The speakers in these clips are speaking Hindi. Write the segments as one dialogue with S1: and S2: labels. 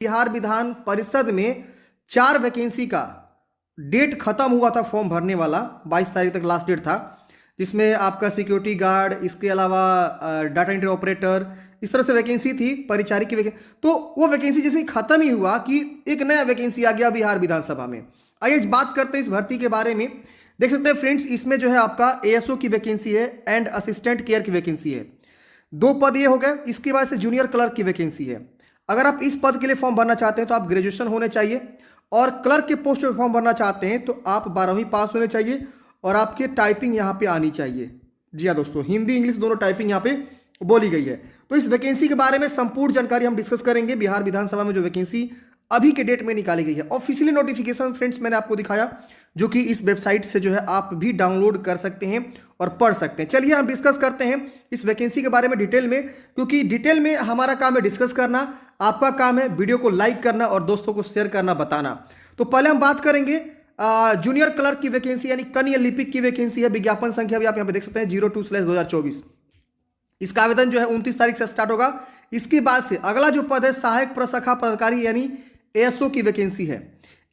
S1: बिहार विधान परिषद में 4 वैकेंसी का डेट खत्म हुआ था फॉर्म भरने वाला। 22 तारीख तक लास्ट डेट था, जिसमें आपका सिक्योरिटी गार्ड, इसके अलावा डाटा एंट्री ऑपरेटर, इस तरह से वैकेंसी थी, परिचारिक की वैकेंसी। तो वो वैकेंसी जैसे ही खत्म ही हुआ कि एक नया वैकेंसी आ गया बिहार विधानसभा में। आइए बात करते हैं इस भर्ती के बारे में। देख सकते हैं फ्रेंड्स, इसमें जो है आपका एएसओ की वैकेंसी है एंड असिस्टेंट केयर की वैकेंसी है। 2 पद ये हो गए। इसके बाद से जूनियर क्लर्क की वैकेंसी है। अगर आप इस पद के लिए फॉर्म भरना चाहते हैं तो आप ग्रेजुएशन होने चाहिए, और क्लर्क के पोस्ट पे फॉर्म भरना चाहते हैं तो आप 12वीं पास होने चाहिए और आपके टाइपिंग यहाँ पे आनी चाहिए। जी हाँ दोस्तों, हिंदी इंग्लिश दोनों टाइपिंग यहाँ पे बोली गई है। तो इस वैकेंसी के बारे में संपूर्ण जानकारी हम डिस्कस करेंगे। बिहार विधानसभा में जो वैकेंसी अभी के डेट में निकाली गई है, ऑफिशियली नोटिफिकेशन फ्रेंड्स मैंने आपको दिखाया, जो कि इस वेबसाइट से जो है आप भी डाउनलोड कर सकते हैं और पढ़ सकते हैं। चलिए हम डिस्कस करते हैं इस वैकेंसी के बारे में डिटेल में, क्योंकि डिटेल में हमारा काम है डिस्कस करना, आपका काम है वीडियो को लाइक करना और दोस्तों को शेयर करना, बताना। तो पहले हम बात करेंगे जूनियर क्लर्क की वैकेंसी यानी कनीय लिपिक की वैकेंसी है। विज्ञापन संख्या भी आप यहाँ पे देख सकते हैं 02/2024। इसका आवेदन जो है 29 तारीख से स्टार्ट होगा। इसके बाद से अगला जो पद है सहायक प्रशाखा पदाधिकारी यानी एएसओ की वैकेंसी है।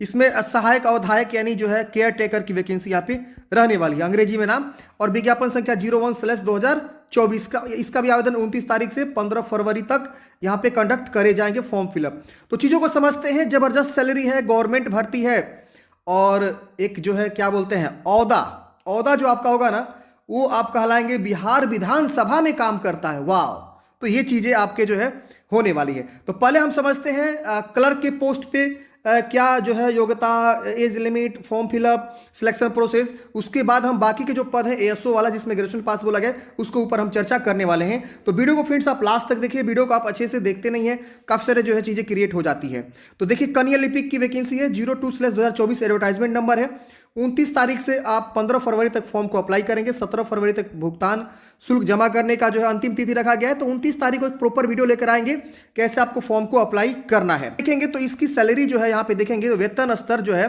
S1: इसमें सहायक अवधायक यानी जो है केयर टेकर की वैकेंसी यहाँ पे रहने वाली है, अंग्रेजी में नाम। और विज्ञापन संख्या 01/2024 का, इसका भी आवेदन 29 तारीख से 15 फरवरी तक यहाँ पे कंडक्ट करे जाएंगे फॉर्म फिलअप। तो चीज़ों को समझते हैं। जबरदस्त सैलरी है, गवर्नमेंट भर्ती है, और एक जो है क्या बोलते हैं औदा जो आपका होगा ना, वो आप कहलाएंगे बिहार विधानसभा में काम करता है। वाह, तो ये चीज़ें आपके जो है होने वाली है। तो पहले हम समझते हैं क्लर्क के पोस्ट पे क्या जो है योग्यता, age limit, form fill up, selection process. उसके बाद हम बाकी के जो पद है एएसओ वाला जिसमें ग्रेजुएशन पास बोला गया, उसके ऊपर हम चर्चा करने वाले हैं। तो वीडियो को फ्रेंड्स आप लास्ट तक देखिए। वीडियो को आप अच्छे से देखते नहीं है, काफी सारे जो है चीजें क्रिएट हो जाती है। तो देखिए कनीय लिपिक की वैकेंसी है, 02/2024 एडवर्टाइजमेंट नंबर है। 29 तारीख से आप 15 फरवरी तक फॉर्म को अप्लाई करेंगे। 17 फरवरी तक भुगतान शुल्क जमा करने का जो है अंतिम तिथि रखा गया है। तो 29 तारीख को एक प्रॉपर वीडियो लेकर आएंगे कैसे आपको फॉर्म को अप्लाई करना है। देखेंगे तो इसकी सैलरी जो है यहाँ पे देखेंगे तो वेतन स्तर जो है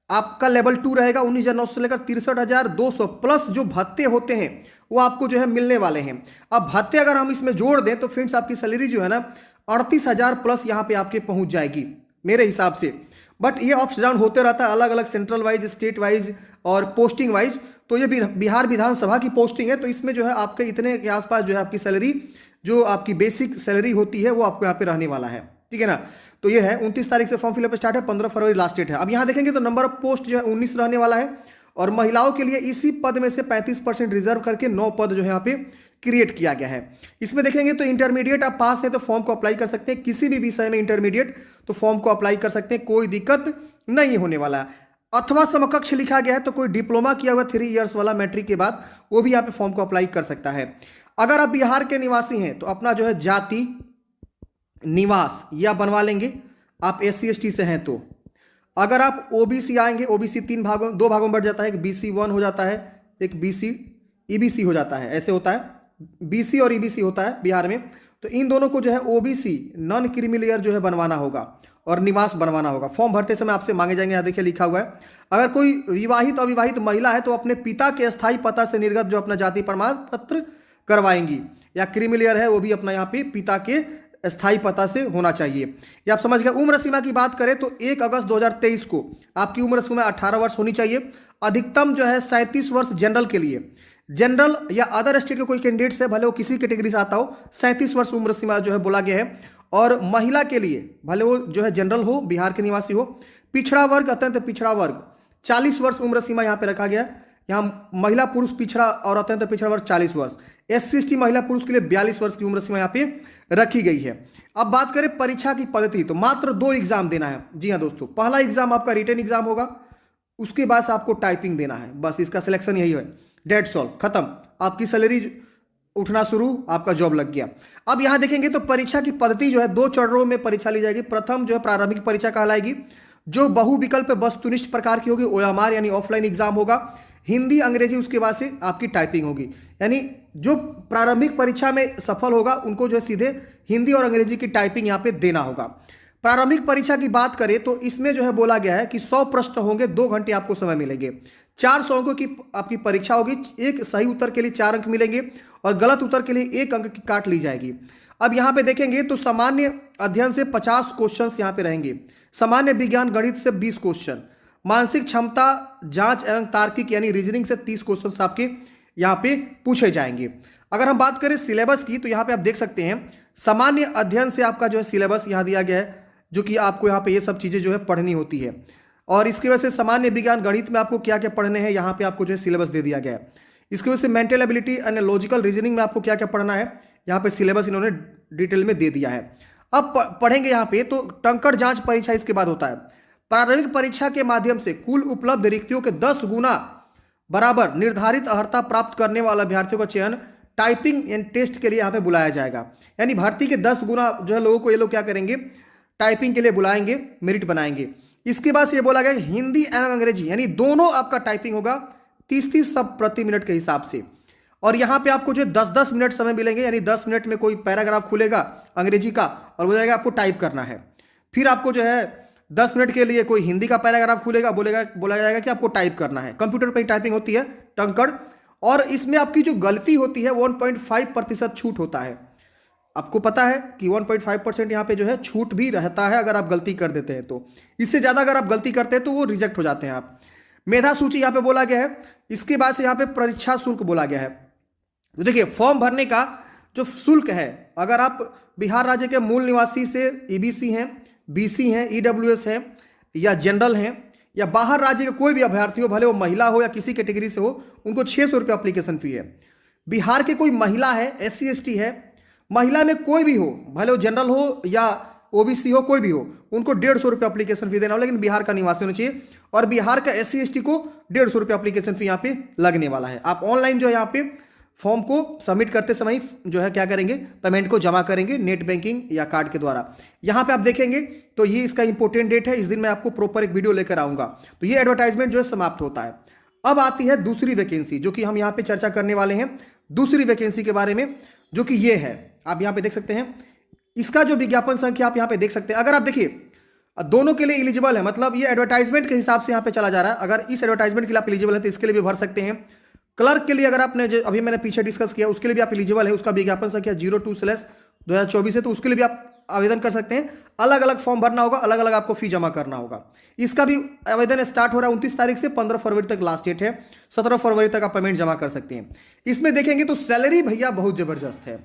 S1: आपका लेवल 2 रहेगा। 19,900 से लेकर 63,200 प्लस जो भत्ते होते हैं वो आपको जो है मिलने वाले हैं। अब भत्ते अगर हम इसमें जोड़ दें तो फ्रेंड्स आपकी सैलरी जो है ना 38,000 प्लस यहाँ पे आपके पहुंच जाएगी मेरे हिसाब से। बट ये अप्स डाउन होते रहता है, अलग अलग सेंट्रल वाइज, स्टेट वाइज और पोस्टिंग वाइज। तो ये बिहार विधानसभा की पोस्टिंग है, तो इसमें जो है आपके इतने के आसपास जो है आपकी सैलरी, जो आपकी बेसिक सैलरी होती है वो आपको यहाँ पे रहने वाला है। ठीक है ना। तो ये है 29 तारीख से फॉर्म फिलअप स्टार्ट है, 15 फरवरी लास्ट डेट है। अब यहाँ देखेंगे तो नंबर ऑफ पोस्ट जो है 19 रहने वाला है, और महिलाओं के लिए इसी पद में से 35% रिजर्व करके 9 पद जो है यहाँ पे क्रिएट किया गया है। इसमें देखेंगे तो इंटरमीडिएट आप पास है तो फॉर्म को अप्लाई कर सकते हैं, किसी भी विषय में इंटरमीडिएट तो फॉर्म को अप्लाई कर सकते हैं, कोई दिक्कत नहीं होने वाला है। अथवा समकक्ष लिखा गया है तो कोई डिप्लोमा किया हुआ 3 इयर्स वाला मैट्रिक के बाद वो भी यहाँ पे फॉर्म को अप्लाई कर सकता है। अगर आप बिहार के निवासी हैं तो अपना जो है जाति निवास या बनवा लेंगे, आप SC ST से हैं तो। अगर आप OBC आएंगे, OBC 2 भागों में बढ़ जाता है, एक BC 1 हो जाता है, एक BC EBC हो जाता है, ऐसे होता है, BC और EBC होता है बिहार में। तो इन दोनों को जो है OBC नॉन क्रीमी लेयर जो है बनवाना होगा और निवास बनवाना होगा। फॉर्म भरते समय आपसे मांगे जाएंगे, यहाँ देखिए लिखा हुआ है। अगर कोई विवाहित अविवाहित महिला है तो अपने पिता के स्थायी पता से निर्गत जो अपना जाति प्रमाण पत्र करवाएंगी, या क्रीमी लेयर है वो भी अपना यहाँ पे पिता के स्थायी पता से होना चाहिए। ये आप समझ गए। उम्र सीमा की बात करें तो 1 अगस्त 2023 को आपकी उम्र सीमा 18 वर्ष होनी चाहिए। अधिकतम जो है 37 वर्ष जनरल के लिए, जनरल या अदर स्टेट के कोई कैंडिडेट्स है, भले वो किसी कैटेगरी से आता हो, 37 वर्ष उम्र सीमा जो है बोला गया है। और महिला के लिए, भले वो जो है जनरल हो, बिहार के निवासी हो, पिछड़ा वर्ग, अत्यंत पिछड़ा वर्ग 40 वर्ष उम्र सीमा यहाँ पे रखा गया है। यहाँ महिला पुरुष पिछड़ा और अत्यंत पिछड़ा वर्ग 40 वर्ष। SC ST महिला पुरुष के लिए 42 वर्ष की उम्र सीमा यहाँ पे रखी गई है। अब बात करें परीक्षा की पद्धति, तो मात्र 2 एग्जाम देना है। जी हाँ दोस्तों, पहला एग्जाम आपका रिटन एग्जाम होगा, उसके बाद आपको टाइपिंग देना है, बस इसका सिलेक्शन यही है। डेट्स ऑल, खत्म, आपकी सैलरी उठना शुरू, आपका जॉब लग गया। अब यहाँ देखेंगे तो परीक्षा की पद्धति जो है 2 चरणों में परीक्षा ली जाएगी। प्रथम जो है प्रारंभिक परीक्षा कहलाएगी, जो बहुविकल्प वस्तुनिष्ठ प्रकार की होगी, OMR यानी ऑफलाइन एग्जाम होगा, हिंदी अंग्रेजी, उसके बाद से आपकी टाइपिंग होगी। यानी जो प्रारंभिक परीक्षा में सफल होगा उनको जो है सीधे हिंदी और अंग्रेजी की टाइपिंग यहाँ पे देना होगा। प्रारंभिक परीक्षा की बात करें तो इसमें जो है बोला गया है कि 100 प्रश्न होंगे, 2 घंटे आपको समय मिलेंगे। 400 अंकों की आपकी परीक्षा होगी, एक सही उत्तर के लिए 4 अंक मिलेंगे और गलत उत्तर के लिए 1 अंक की काट ली जाएगी। अब यहाँ पे देखेंगे तो सामान्य अध्ययन से 50 क्वेश्चंस यहाँ पे रहेंगे, सामान्य विज्ञान गणित से 20 क्वेश्चन, मानसिक क्षमता जांच एवं तार्किक यानी रीजनिंग से 30 क्वेश्चंस आपके यहाँ पे पूछे जाएंगे। अगर हम बात करें सिलेबस की तो यहाँ पे आप देख सकते हैं सामान्य अध्ययन से आपका जो है सिलेबस यहाँ दिया गया है, जो कि आपको यहाँ पे ये सब चीज़ें जो है पढ़नी होती है। और इसकी वजह से सामान्य विज्ञान गणित में आपको क्या क्या पढ़ने हैं यहाँ पे आपको जो है सिलेबस दे दिया गया है। इसकी वजह से mental ability and logical reasoning में आपको क्या क्या पढ़ना है यहाँ पे सिलेबस इन्होंने डिटेल में दे दिया है। अब पढ़ेंगे यहाँ पे तो टंकण जांच परीक्षा इसके बाद होता है। प्रारंभिक परीक्षा के माध्यम से कुल उपलब्ध रिक्तियों के 10 गुना बराबर निर्धारित अर्हता प्राप्त करने वाले अभ्यर्थियों का चयन टाइपिंग एंड टेस्ट के लिए यहाँ पे बुलाया जाएगा। यानी भर्ती के 10 गुना जो है लोगों को ये लोग क्या करेंगे, टाइपिंग के लिए बुलाएंगे, मेरिट बनाएंगे। इसके बाद से ये बोला गया हिंदी एवं अंग्रेजी यानी दोनों आपका टाइपिंग होगा 30-30 शब्द प्रति मिनट के हिसाब से। और यहाँ पे आपको जो 10-10 मिनट समय मिलेंगे, यानी 10 मिनट में कोई पैराग्राफ खुलेगा अंग्रेजी का और बोलेगा आपको टाइप करना है। फिर आपको जो है 10 मिनट के लिए कोई हिंदी का पैराग्राफ खुलेगा, बोला जाएगा कि आपको टाइप करना है। कंप्यूटर पर ही टाइपिंग होती है टंकण, और इसमें आपकी जो गलती होती है 1.5% छूट होता है। आपको पता है कि 1.5% यहाँ पे जो है छूट भी रहता है अगर आप गलती कर देते हैं तो। इससे ज़्यादा अगर आप गलती करते हैं तो वो रिजेक्ट हो जाते हैं आप। मेधा सूची यहाँ पे बोला गया है। इसके बाद से यहाँ पे परीक्षा शुल्क बोला गया है। तो देखिए फॉर्म भरने का जो शुल्क है, अगर आप बिहार राज्य के मूल निवासी से ईबीसी हैं, बीसी हैं, ईडब्ल्यूएस हैं या जनरल हैं, या बाहर राज्य के कोई भी अभ्यर्थी हो, भले वो महिला हो या किसी कैटेगरी से हो, उनको 600 रुपये अप्लीकेशन फी है। बिहार के कोई महिला है, SC ST है, महिला में कोई भी हो, भले वो जनरल हो या OBC हो, कोई भी हो, उनको 150 रुपये अप्लीकेशन फी देना हो, लेकिन बिहार का निवासी होना चाहिए। और बिहार का SC ST को 150 रुपये अप्लीकेशन फी यहाँ पे लगने वाला है। आप ऑनलाइन जो है यहाँ पे फॉर्म को सबमिट करते समय जो है क्या करेंगे, पेमेंट को जमा करेंगे नेट बैंकिंग या कार्ड के द्वारा। यहाँ पे आप देखेंगे तो ये इसका इंपॉर्टेंट डेट है, इस दिन मैं आपको प्रॉपर एक वीडियो लेकर आऊँगा। तो ये एडवर्टाइजमेंट जो है समाप्त होता है। अब आती है दूसरी वैकेंसी, जो कि हम यहाँ पे चर्चा करने वाले हैं दूसरी वैकेंसी के बारे में, जो कि ये है। आप यहाँ पे देख सकते हैं इसका जो विज्ञापन संख्या आप यहाँ पे देख सकते हैं। अगर आप देखिए दोनों के लिए एलिजिबल है, मतलब ये एडवर्टाइजमेंट के हिसाब से यहाँ पे चला जा रहा है। अगर इस एडवर्टाइजमेंट के लिए आप एलिजिबल है तो इसके लिए भी भर सकते हैं। क्लर्क के लिए अगर आपने जो अभी मैंने पीछे डिस्कस किया उसके लिए भी आप एलिजिबल है, उसका विज्ञापन संख्या 02/2024 है, तो उसके लिए भी आप आवेदन कर सकते हैं। अलग अलग फॉर्म भरना होगा, अलग अलग आपको फी जमा करना होगा। इसका भी आवेदन स्टार्ट हो रहा है 29 तारीख से, 15 फरवरी तक लास्ट डेट है। 17 फरवरी तक आप पेमेंट जमा कर सकते हैं। इसमें देखेंगे तो सैलरी भैया बहुत जबरदस्त है।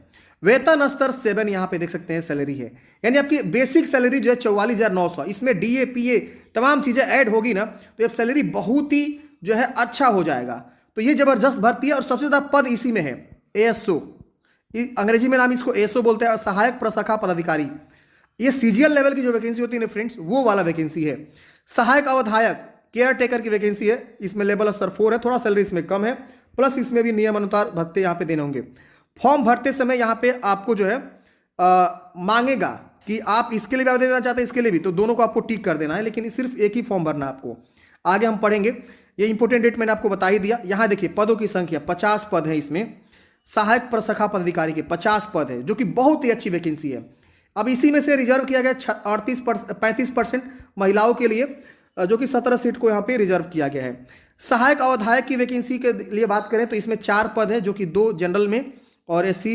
S1: वेतन स्तर 7 यहाँ पे देख सकते हैं सैलरी है, यानी आपकी बेसिक सैलरी जो है 44,900। इसमें DA PA तमाम चीज़ें ऐड होगी ना, तो ये सैलरी बहुत ही जो है अच्छा हो जाएगा। तो ये जबरदस्त भर्ती है और सबसे ज़्यादा पद इसी में है। ASO, अंग्रेजी में नाम इसको ASO बोलते हैं, सहायक प्रशाखा पदाधिकारी। ये CGL लेवल की जो वैकेंसी होती है ना फ्रेंड्स, वो वाला वैकेंसी है। सहायक अवधायक केयर टेकर की वैकेंसी है, इसमें लेवल स्तर 4 है, थोड़ा सैलरी इसमें कम है, प्लस इसमें भी नियम अनुसार भत्ते यहाँ पे देने होंगे। फॉर्म भरते समय यहाँ पे आपको जो है मांगेगा कि आप इसके लिए भी आवेदन देना चाहते हैं, इसके लिए भी, तो दोनों को आपको टिक कर देना है, लेकिन सिर्फ एक ही फॉर्म भरना है आपको। आगे हम पढ़ेंगे, ये इंपॉर्टेंट डेट मैंने आपको बता ही दिया। यहाँ देखिए पदों की संख्या 50 पद है इसमें, सहायक प्रशाखा पदाधिकारी के 50 पद है, जो कि बहुत ही अच्छी वैकेंसी है। अब इसी में से रिजर्व किया गया 35% महिलाओं के लिए, जो कि 17 सीट को यहाँ पे रिजर्व किया गया है। सहायक अवधायक की वैकेंसी के लिए बात करें तो इसमें 4 पद है, जो कि 2 जनरल में और SC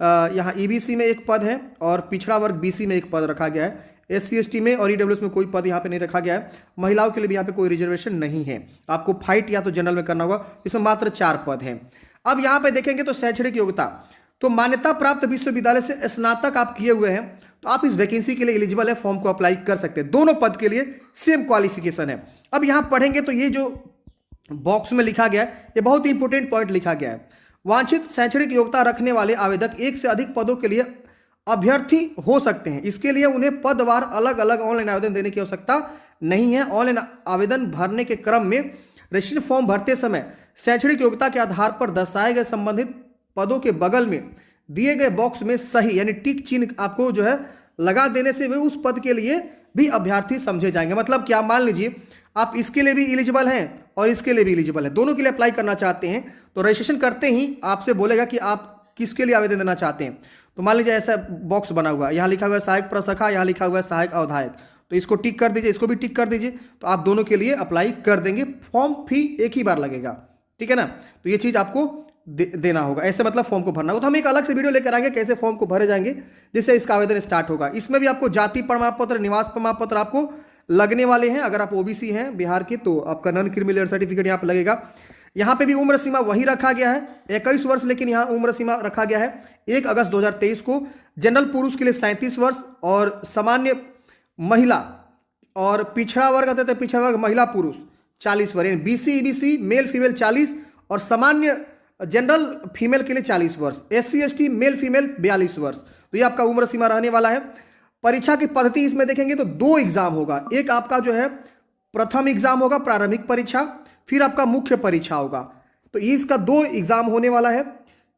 S1: यहाँ EBC में 1 पद है, और पिछड़ा वर्ग BC में 1 पद रखा गया है। SC ST में और EWS में कोई पद यहाँ पे नहीं रखा गया है। महिलाओं के लिए भी यहाँ पे कोई रिजर्वेशन नहीं है, आपको फाइट या तो जनरल में करना होगा। इसमें मात्र 4 पद हैं। अब यहाँ पे देखेंगे तो शैक्षणिक योग्यता, तो मान्यता प्राप्त विश्वविद्यालय से स्नातक आप किए हुए हैं तो आप इस वैकेंसी के लिए एलिजिबल है, फॉर्म को अप्लाई कर सकते हैं। दोनों पद के लिए सेम क्वालिफिकेशन है। अब यहाँ पढ़ेंगे तो ये जो बॉक्स में लिखा गया है, ये बहुत ही इंपॉर्टेंट पॉइंट लिखा गया है। वांछित शैक्षणिक योग्यता रखने वाले आवेदक 1 से अधिक पदों के लिए अभ्यर्थी हो सकते हैं। इसके लिए उन्हें पदवार अलग अलग ऑनलाइन आवेदन देने की आवश्यकता नहीं है। ऑनलाइन आवेदन भरने के क्रम में रजिस्ट्रेशन फॉर्म भरते समय शैक्षणिक योग्यता के आधार पर दर्शाए गए संबंधित पदों के बगल में दिए गए बॉक्स में सही यानी टिक चिन्ह आपको जो है लगा देने से वे उस पद के लिए भी अभ्यर्थी समझे जाएंगे। मतलब क्या, मान लीजिए आप इसके लिए भी एलिजिबल हैं और इसके लिए भी एलिजिबल है, दोनों के लिए अप्लाई करना चाहते हैं, तो रजिस्ट्रेशन करते ही आपसे बोलेगा कि आप किसके लिए आवेदन देना चाहते हैं। तो मान लीजिए ऐसा बॉक्स बना हुआ है, यहाँ लिखा हुआ है सहायक प्रशाखा, यहाँ लिखा हुआ है सहायक अवधायक, तो इसको टिक कर दीजिए, इसको भी टिक कर दीजिए, तो आप दोनों के लिए अप्लाई कर देंगे। फॉर्म फी एक ही बार लगेगा, ठीक है ना। तो ये चीज़ आपको देना होगा, ऐसे मतलब फॉर्म को भरना होगा। तो हम एक अलग से वीडियो लेकर आएंगे कैसे फॉर्म को भरे जाएंगे, जिससे इसका आवेदन स्टार्ट होगा। इसमें भी आपको जाति प्रमाण पत्र, निवास प्रमाण पत्र आपको लगने वाले हैं। अगर आप ओबीसी हैं बिहार के तो आपका नॉन क्रिमिनल सर्टिफिकेट यहाँ पे लगेगा। यहाँ पे भी उम्र सीमा वही रखा गया है 21 वर्ष, लेकिन यहाँ उम्र सीमा रखा गया है 1 अगस्त 2023 को। जनरल पुरुष के लिए 37 वर्ष और सामान्य महिला और पिछड़ा वर्ग कहते थे, पिछड़ा वर्ग महिला पुरुष 40 वर्ष, बीसी ईबीसी मेल फीमेल 40 और सामान्य जनरल फीमेल के लिए 40 वर्ष, एससी एसटी मेल फीमेल 42 वर्ष। तो ये आपका उम्र सीमा रहने वाला है। परीक्षा की पद्धति इसमें देखेंगे तो 2 एग्जाम होगा। एक आपका जो है प्रथम एग्जाम होगा प्रारंभिक परीक्षा, फिर आपका मुख्य परीक्षा होगा। तो इसका 2 एग्जाम होने वाला है।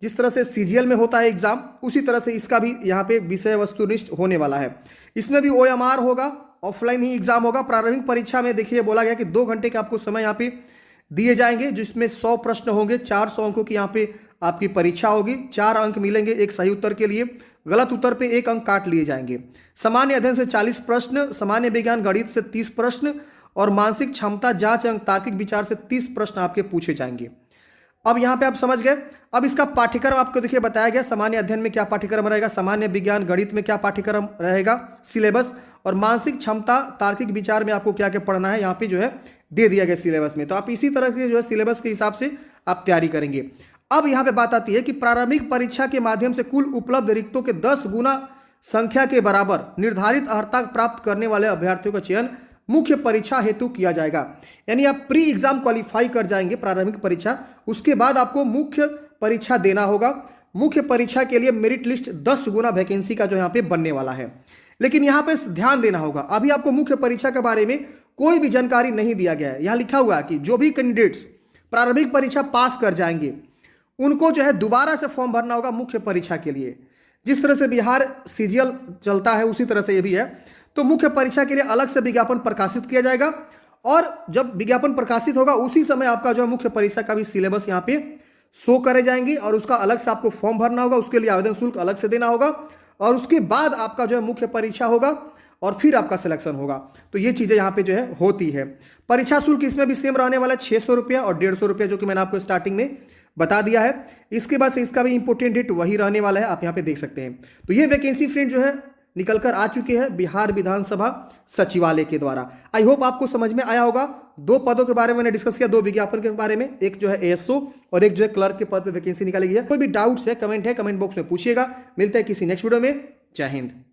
S1: जिस तरह से सीजीएल में होता है एग्जाम, उसी तरह से इसका भी यहाँ पे विषय वस्तुनिष्ठ होने वाला है। इसमें भी ओएमआर होगा, ऑफलाइन ही एग्जाम होगा। प्रारंभिक परीक्षा में देखिए बोला गया कि 2 घंटे के आपको समय यहाँ पे दिए जाएंगे, जिसमें 100 प्रश्न होंगे, 400 अंकों की यहाँ पे आपकी परीक्षा होगी। 4 अंक मिलेंगे एक सही उत्तर के लिए, गलत उत्तर पे 1 अंक काट लिए जाएंगे। सामान्य अध्ययन से 40 प्रश्न, सामान्य विज्ञान गणित से 30 प्रश्न और मानसिक क्षमता जांच एवं तार्किक विचार से 30 प्रश्न आपके पूछे जाएंगे। अब यहाँ पे आप समझ गए। अब इसका पाठ्यक्रम आपको देखिए बताया गया, सामान्य अध्ययन में क्या पाठ्यक्रम रहेगा, सामान्य विज्ञान गणित में क्या पाठ्यक्रम रहेगा सिलेबस, और मानसिक क्षमता तार्किक विचार में आपको क्या क्या पढ़ना है यहाँ पे जो है दे दिया गया सिलेबस में। तो आप इसी तरह के जो है सिलेबस के हिसाब से आप तैयारी करेंगे। अब यहाँ पे बात आती है कि प्रारंभिक परीक्षा के माध्यम से कुल उपलब्ध रिक्तों के 10 गुना संख्या के बराबर निर्धारित अर्हता प्राप्त करने वाले अभ्यर्थियों का चयन मुख्य परीक्षा हेतु किया जाएगा। यानी आप प्री एग्जाम क्वालिफाई कर जाएंगे प्रारंभिक परीक्षा, उसके बाद आपको मुख्य परीक्षा देना होगा। मुख्य परीक्षा के लिए मेरिट लिस्ट 10 गुना वैकेंसी का जो यहाँ पे बनने वाला है। लेकिन यहाँ पे ध्यान देना होगा, अभी आपको मुख्य परीक्षा के बारे में कोई भी जानकारी नहीं दिया गया है। यहाँ लिखा हुआ है कि जो भी कैंडिडेट्स प्रारंभिक परीक्षा पास कर जाएंगे उनको जो है दोबारा से फॉर्म भरना होगा मुख्य परीक्षा के लिए। जिस तरह से बिहार सीजीएल चलता है उसी तरह से ये भी है। तो मुख्य परीक्षा के लिए अलग से विज्ञापन प्रकाशित किया जाएगा, और जब विज्ञापन प्रकाशित होगा उसी समय आपका जो है मुख्य परीक्षा का भी सिलेबस यहाँ पे शो करे जाएंगे, और उसका अलग से आपको फॉर्म भरना होगा, उसके लिए आवेदन शुल्क अलग से देना होगा, और उसके बाद आपका जो है मुख्य परीक्षा होगा और फिर आपका सिलेक्शन होगा। तो ये चीज़ें यहाँ पे जो है होती है। परीक्षा शुल्क इसमें भी सेम रहने वाला है 600 रुपया और 150 रुपया, जो कि मैंने आपको स्टार्टिंग में बता दिया है। इसके बाद से इसका भी इंपोर्टेंट डेट वही रहने वाला है, आप यहाँ पे देख सकते हैं। तो ये वैकेंसी फ्रेंड जो है निकल कर आ चुके हैं बिहार विधानसभा सचिवालय के द्वारा। आई होप आपको समझ में आया होगा। 2 पदों के बारे में मैंने डिस्कस किया, 2 विज्ञापन के बारे में, एक जो है एएसओ और एक जो है क्लर्क के पद पे वैकेंसी निकाली गई है। कोई भी डाउट्स है, कमेंट बॉक्स में पूछिएगा। मिलते हैं किसी नेक्स्ट वीडियो में। जय हिंद।